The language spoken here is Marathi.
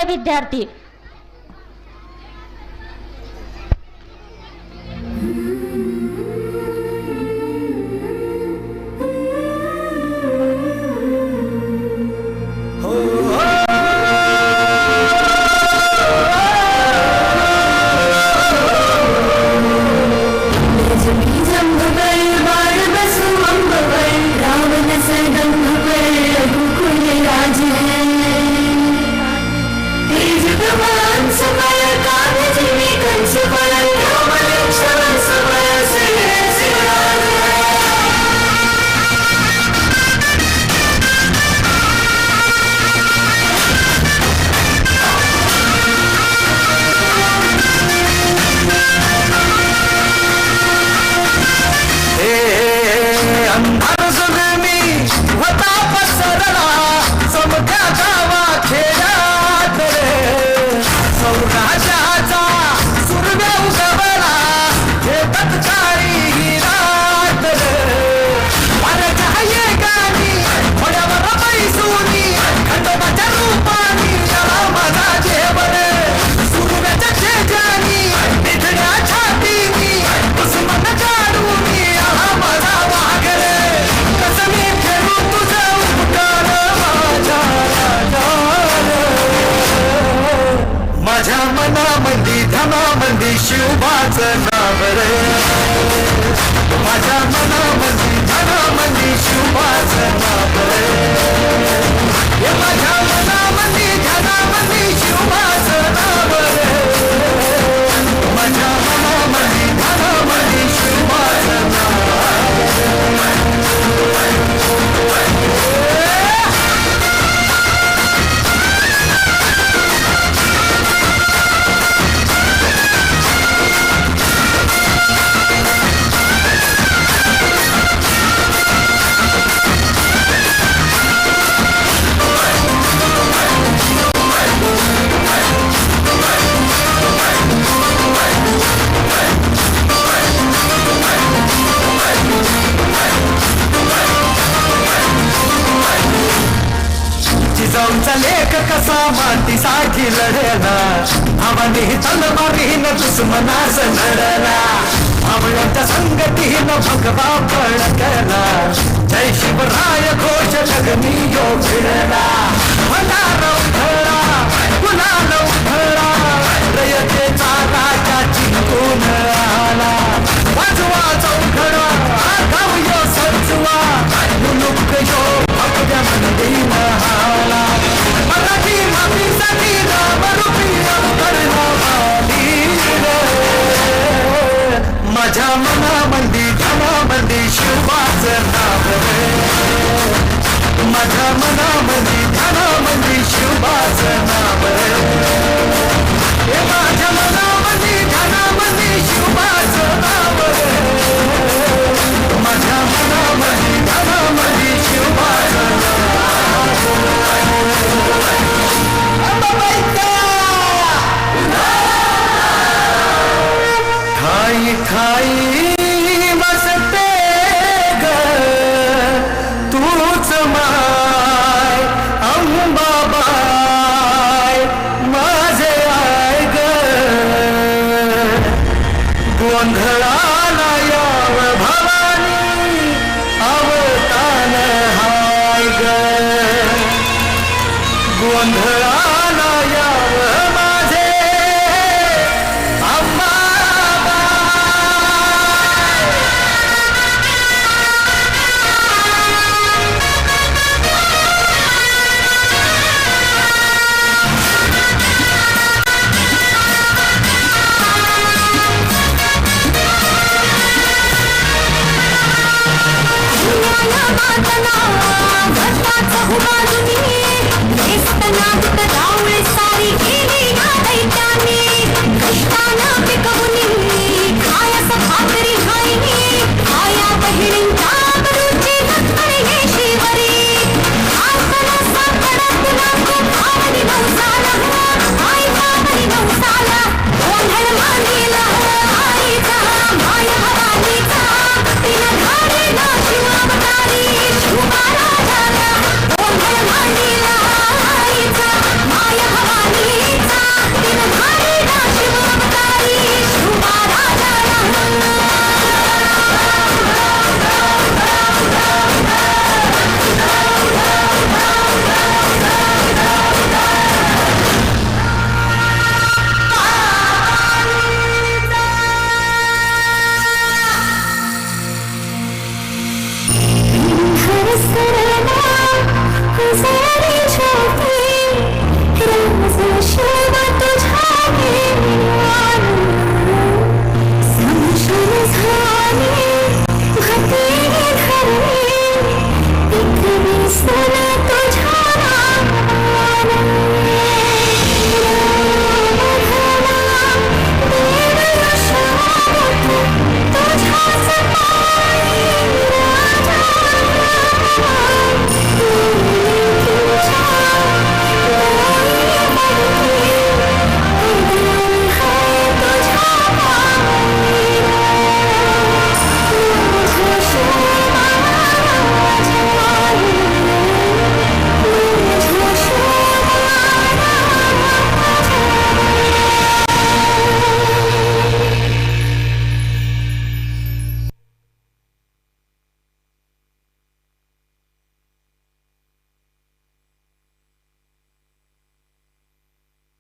विद्यार्थी शिवबाचं नाव रे माझ्या मनामध्ये धनामध्ये शिवबाचं नाव रे माझ्या मनामध्ये धनामध्ये शिवबाचं नाव रे माझ्या मनामध्ये धनामध्ये शिवबाचं नाव जिजाऊंचा लेख कसा मातीसाठी लढला भावानी तलवारीनं दुश्मनास लढला भावड्यांच्या संगतीनं भगवा फडकला जय शिवराय घोष जगनी यो भिडला भंडार उधळा गुलाल उधळा रयतेचा राजा जिंकून आला वाजवा चौघडा गाव यो सजवा मुलुक यो भगव्या मंदीन हाला मराठी मातीसाठी नामरूपी अवतरणा आली रे माझ्या मनामध्ये धनामध्ये शिवबाचं नाव रे माझ्या मनामध्ये धनामध्ये शिवबाचं नाव रे माझ्या मनामध्ये धनामध्ये शिवबाचं नाव रे माझ्या मनामध्ये धनामध्ये शिवबाचं ठाई ठाई बसते ग तूच माय अंबाबाई आकाश